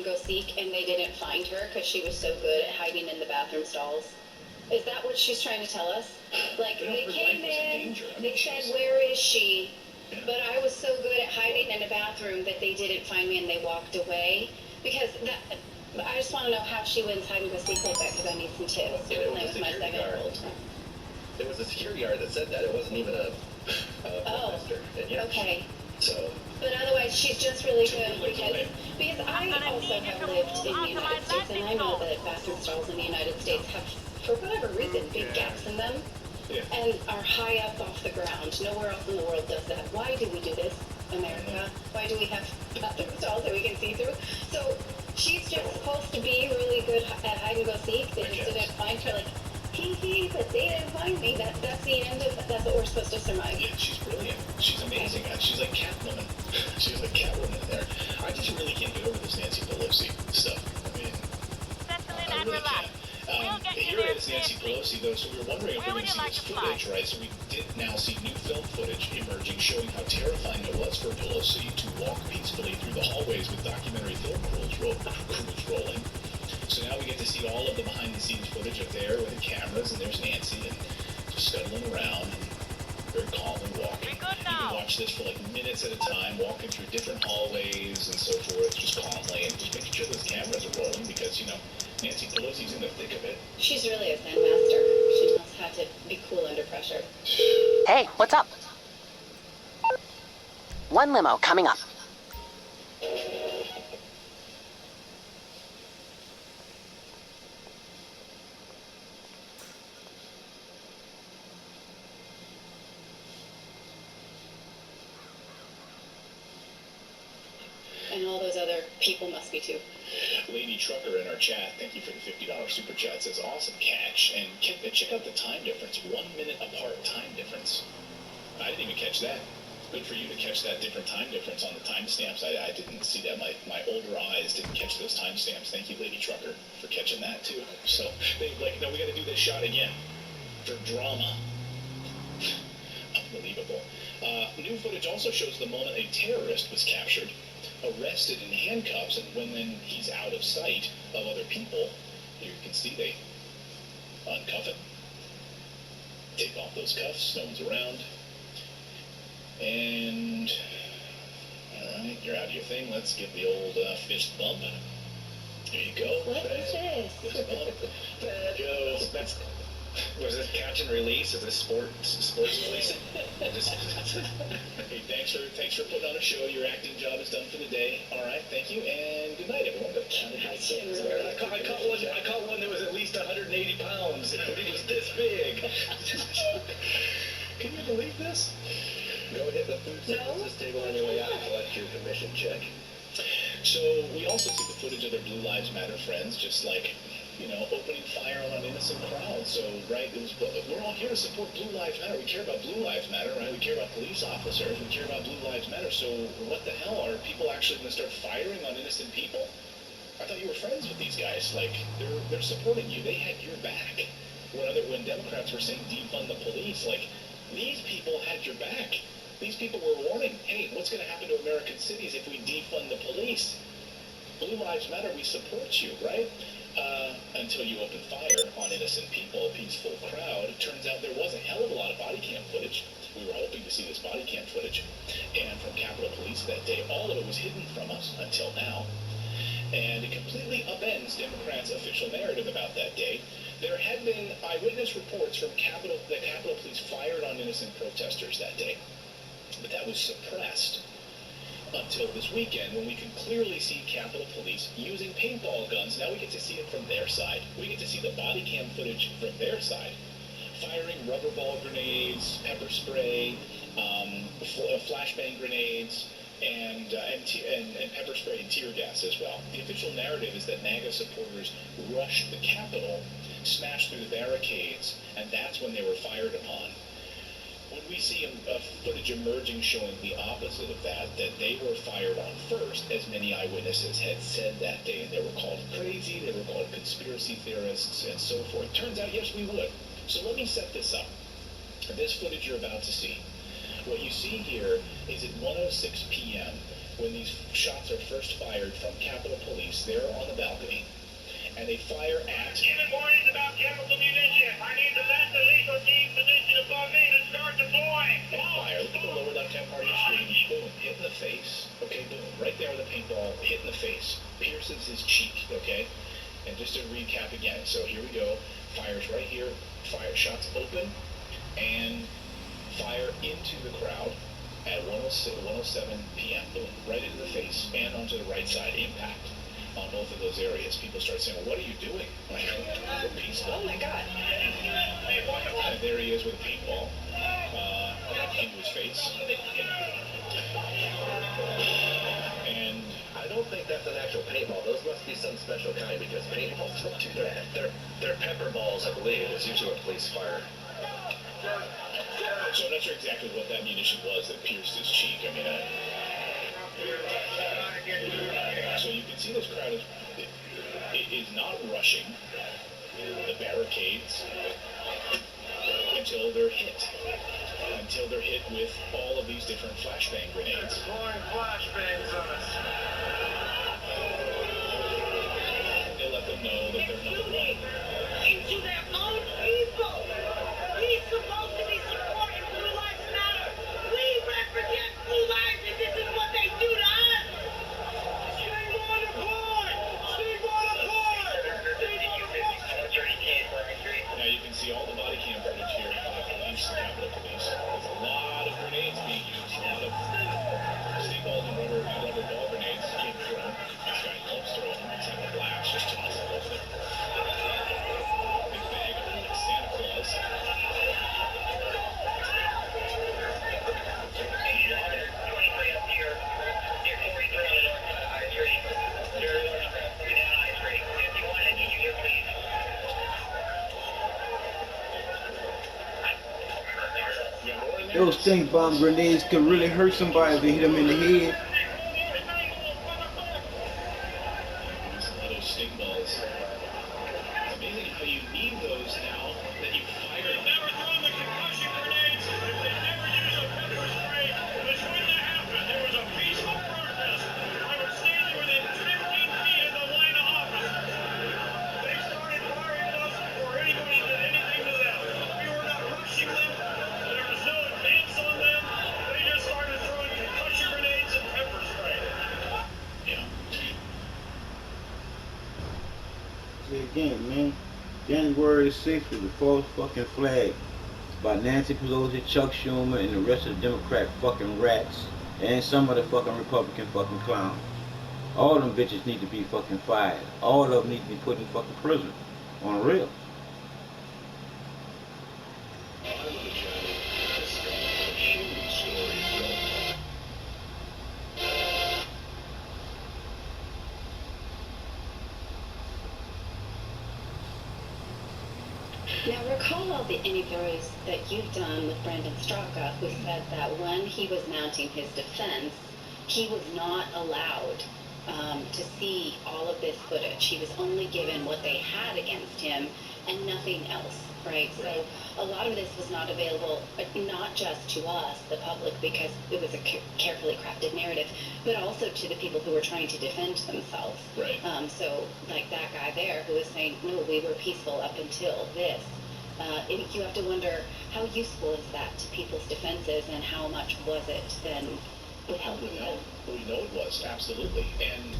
go seek and they didn't find her because she was so good at hiding in the bathroom stalls? Is that what she's trying to tell us? Like, they came in, they said, where is she? Yeah. But I was so good at hiding in the bathroom that they didn't find me and they walked away. Because I just want to know how she wins hide and go seek like that, because I need some tips. Yeah, with my 7-year-old. There was a security guard that said that. It wasn't even a protester. Yeah, okay. So. But otherwise, she's just really good because I also have lived in the United States, and I know that bathroom stalls in the United States have, for whatever reason, big gaps in them, and are high up off the ground. Nowhere else in the world does that. Why do we do this, America? Why do we have bathroom stalls that we can see through? So she's just supposed to be really good at hide and go seek. They just didn't find her, like, but they didn't find me. That's the end of, that's what we're supposed to surmise. Yeah, she's brilliant. She's amazing. She's like Catwoman. She's like Catwoman there. I just really can't get over this Nancy Pelosi stuff. I mean, I really can't. Here is Nancy Pelosi, though, so we were wondering if we were going to see this footage, right? So we did now see new film footage emerging showing how terrifying it was for Pelosi to walk peacefully through the hallways with documentary film crews rolling. So now we get to see all of the behind-the-scenes footage of there with the cameras, and there's Nancy and just scuttling around and very calmly walking. You can watch this for like minutes at a time, walking through different hallways and so forth, just calmly, and just making sure those cameras are rolling because, you know, Nancy Pelosi's in the thick of it. She's really a Zen master. She knows how to be cool under pressure. Hey, what's up? One limo coming up. And all those other people must be too. Lady Trucker in our chat, thank you for the $50 super chat, says awesome catch. And check out the time difference, 1 minute apart time difference. I didn't even catch that. Good for you to catch that different time difference on the timestamps. I didn't see that. My older eyes didn't catch those timestamps. Thank you, Lady Trucker, for catching that too. So they like, no, we got to do this shot again for drama. Unbelievable. New footage also shows the moment a terrorist was captured, arrested in handcuffs, and when then he's out of sight of other people, here you can see they uncuff him, take off those cuffs, no one's around, and alright, you're out of your thing, let's get the old fist bump. There you go. What is this? Fist bump. Joe, that's... Was this catch and release? Is this sports release? Hey, thanks for putting on a show. Your acting job is done for the day. All right, thank you, and good night, everyone. I caught one that was at least 180 pounds. It was this big. Can you believe this? Go hit the food services table on your way out and collect your commission check. So we also see the footage of their Blue Lives Matter friends, just like, you know, opening fire on an innocent crowd. So, right, we're all here to support Blue Lives Matter. We care about Blue Lives Matter, right? We care about police officers. We care about Blue Lives Matter. So what the hell? Are people actually going to start firing on innocent people? I thought you were friends with these guys. Like, they're supporting you. They had your back. When Democrats were saying defund the police, like, these people had your back. These people were warning, hey, what's going to happen to American cities if we defund the police? Blue Lives Matter, we support you, right? Until you open fire on innocent people, a peaceful crowd. It turns out there was a hell of a lot of body cam footage. We were hoping to see this body cam footage. And from Capitol Police that day, all of it was hidden from us until now. And it completely upends Democrats' official narrative about that day. There had been eyewitness reports from Capitol Police fired on innocent protesters that day. But that was suppressed until this weekend, when we can clearly see Capitol Police using paintball guns. Now we get to see it from their side. We get to see the body cam footage from their side. Firing rubber ball grenades, pepper spray, flashbang grenades, and pepper spray and tear gas as well. The official narrative is that MAGA supporters rushed the Capitol, smashed through the barricades, and that's when they were fired upon. When we see footage emerging showing the opposite of that they were fired on first, as many eyewitnesses had said that day, and they were called crazy, they were called conspiracy theorists, and so forth. Turns out, yes, we would. So let me set this up. This footage you're about to see, what you see here is at 1:06 p.m., when these shots are first fired from Capitol Police, they're on the balcony, and they fire at... Giving warnings about chemical munition. I need to let the lethal team position above me to start deploying. They fire. Look at the lower left-hand part of your screen. Boom. Hit in the face. Okay, boom. Right there with the paintball. Hit in the face. Pierces his cheek, okay? And just to recap again. So here we go. Fires right here. Fire shots open. And fire into the crowd at 1:07 p.m. Boom. Right into the face. And onto the right side. Impact on both of those areas. People start saying, well, what are you doing? Like, we're peaceful. Oh my God. And there he is with a paintball into his face. And I don't think that's an actual paintball. Those must be some special kind because paintballs don't do that. They're pepper balls, I believe. It's usually what police fire. so I'm not sure exactly what that munition was that pierced his cheek. I mean, so you can see this crowd is not rushing the barricades until they're hit. Until they're hit with all of these different flashbang grenades. Deploying flashbangs on us. They let them know that they're number one. Into their own people. He's supposed to be supporting Blue Lives Matter. We represent Blue Lives, and this is what they do to us. Stay on the board. Stay on the board. Now you can see all the body cam footage here of the police, the Capitol Police. There's a lot of grenades being used, a lot of steel and rubber ball grenades being thrown. This guy loves throwing them. It's like a blast, just toss them over there. Big bag of them like Santa Claus. Those stink bomb grenades could really hurt somebody if they hit them in the head. Some of those stink balls. It's amazing how you need those now that you fire them. Never thrown the concussion grenades. They never use a pepper spray. This wouldn't have happened. There was a peaceful protest. I was standing within 15 feet of the line of office. They started firing at us before anybody did anything to them. We were not rushing them. There was no advance on them. They just started throwing concussion grenades and pepper spray. Yeah. Say again, man. January 6th is the false fucking flag. It's by Nancy Pelosi, Chuck Schumer, and the rest of the Democrat fucking rats. And some of the fucking Republican fucking clowns. All of them bitches need to be fucking fired. All of them need to be put in fucking prison. On a real. Now recall all the interviews that you've done with Brandon Straka, who said that when he was mounting his defense, he was not allowed to see all of this footage. He was only given what they had against him and nothing else, right? So a lot of this was not available, not just to us, the public, because it was a carefully crafted narrative, but also to the people who were trying to defend themselves. Right. So like that guy there who was saying, no, we were peaceful up until this. You have to wonder, how useful is that to people's defenses, and how much was it then withheld from them? We know it was, absolutely. And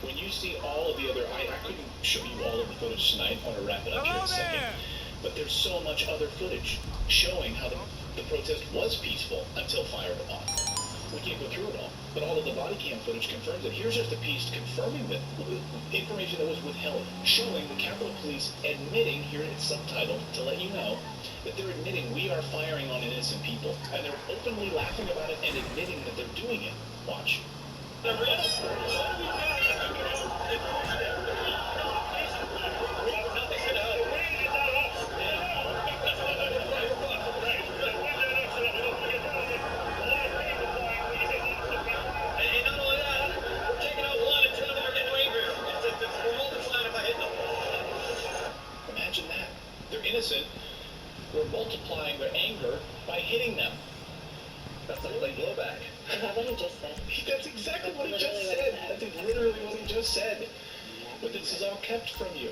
when you see all of the other, I couldn't show you all of the footage tonight. I want to wrap it up here in a second. But there's so much other footage showing how the protest was peaceful until fired upon. We can't go through it all. But all of the body cam footage confirms it. Here's just a piece confirming that information that was withheld, showing the Capitol Police admitting, here it's subtitled to let you know, that they're admitting we are firing on innocent people. And they're openly laughing about it and admitting that they're doing it. Watch. Imagine that. They're innocent. We're multiplying their anger by hitting them. That's a late blowback. Is that what he just said? That's exactly what he just Literally what said. he said. That's literally what he just said. But this is all kept from you.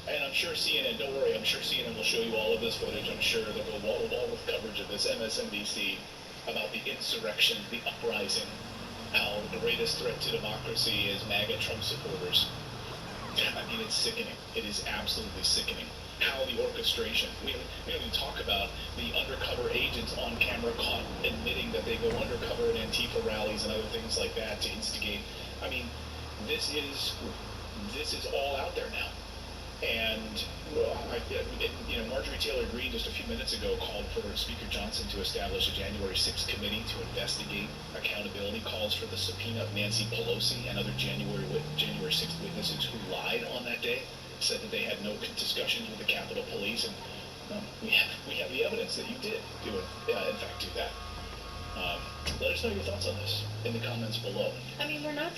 And I'm sure CNN, don't worry, I'm sure CNN will show you all of this footage. I'm sure they'll go wall to wall with coverage of this MSNBC about the insurrection, the uprising, how the greatest threat to democracy is MAGA Trump supporters. I mean, it's sickening. It is absolutely sickening. How the orchestration, we don't even talk about the undercover agents on camera caught admitting that they go undercover at Antifa rallies and other things like that to instigate. I mean, this is all out there now. And well, Marjorie Taylor Greene just a few minutes ago called for Speaker Johnson to establish a January 6th committee to investigate accountability, calls for the subpoena of Nancy Pelosi and other January 6th witnesses who lied on that day, said that they had no discussions with the Capitol Police, and we have the evidence that you did in fact do that. Let us know your thoughts on this in the comments below. I mean, we're not